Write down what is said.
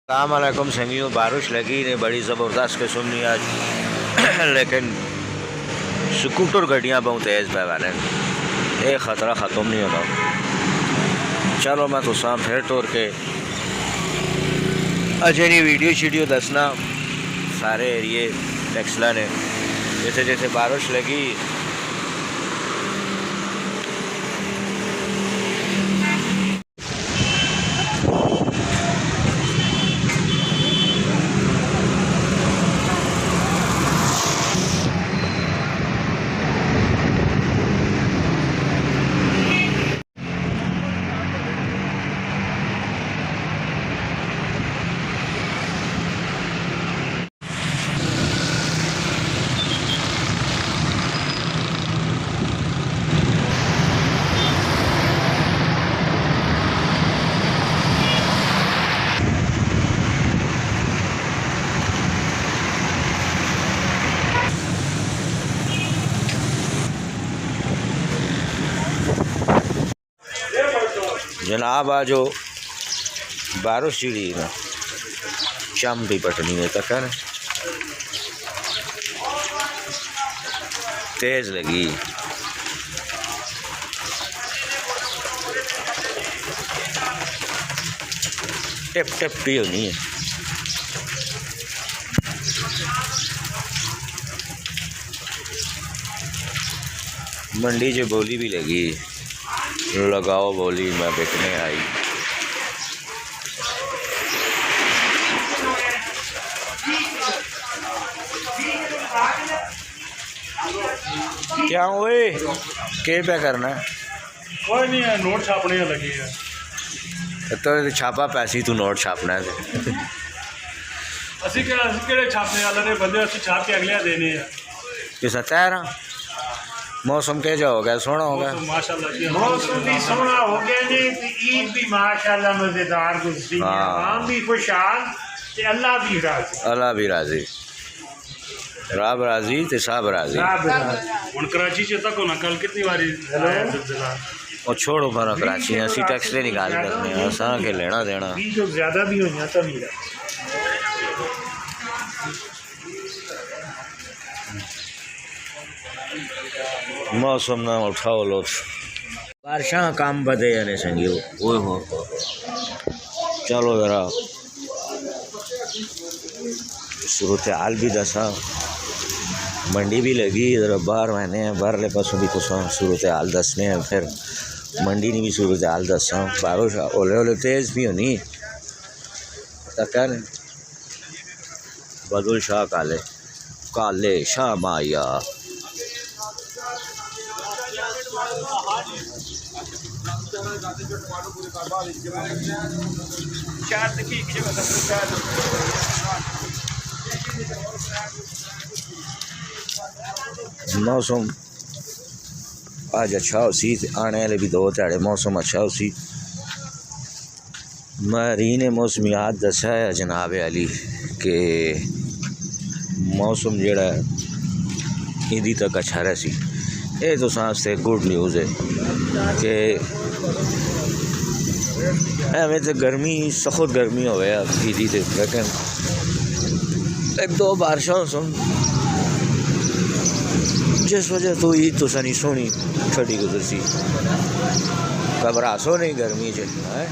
अस्सलामुअलैकुम संगियों, बारिश लगी ने बड़ी ज़बरदस्त किस्म की आज लेकिन स्कूटर गड्डियाँ बहुत तेज़ पे वाले ये ख़तरा ख़त्म नहीं होता। चलो मैं तुसा फिर तोड़ के अजे नहीं वीडियो शीडियो दसना सारे एरिए टैक्सला ने जैसे जैसे बारिश लगी जनाब आज जो बारिश चिड़ी ना चम भी पटनी है तक है तेज लगी टिप टिप भी होनी है। मंडी जो बोली भी लगी लगाओ बोली मैं बिकने आई। क्या हुए के पे करना है? कोई नहीं है, नोट छापने लगी है। तो छापा पैसी तू नोट छापना है असि केड़े छापने वाले ने बंदे असि छाप के अगले देने हैं। किस तैयार मौसम के जो हो गया सोना हो गया मौसम भी सोना हो गया ने ईद भी माशाल्लाह मजेदार गुजरी है। आम भी खुशहाल ते अल्लाह भी राजी रब राजी ते सब राजी। हुन कराची च तक होना कल कितनी बारी और छोड़ो पर कराची असी टैक्स ले निकाल करने असा के लेना देना भी जो ज्यादा भी हो जाता मेरा मौसम ना उठाओ लो बारिशा काम बदे यानी संगियो ओए हो चलो जरा सूरत हाल भी दसा मंडी भी लगी जरा बाहर मैंने बाहर ले पासों भी कुछ सूरत हाल दसने हैं फिर मंडी ने भी सूरत हाल दसा बारिश ओले ओले तेज़ भी होनी तक बदुल शाह काले काले शाह माया मौसम आज अच्छा उसी आने वाले भी दो ध्याड़े मौसम अच्छा उसी मरी ने मौसमियात दसा है जनाब अली के मौसम जड़ा ईदी तक अच्छा रही ये तो सांस गुड न्यूज़ है कि हमें तो गर्मी सख्त गर्मी हो गया ईदी से लेकिन एक दो बारिशों सुन जिस वजह तो ईद तो सनी सोनी छड़ी गुजरसी घबरासो नहीं गर्मी से है।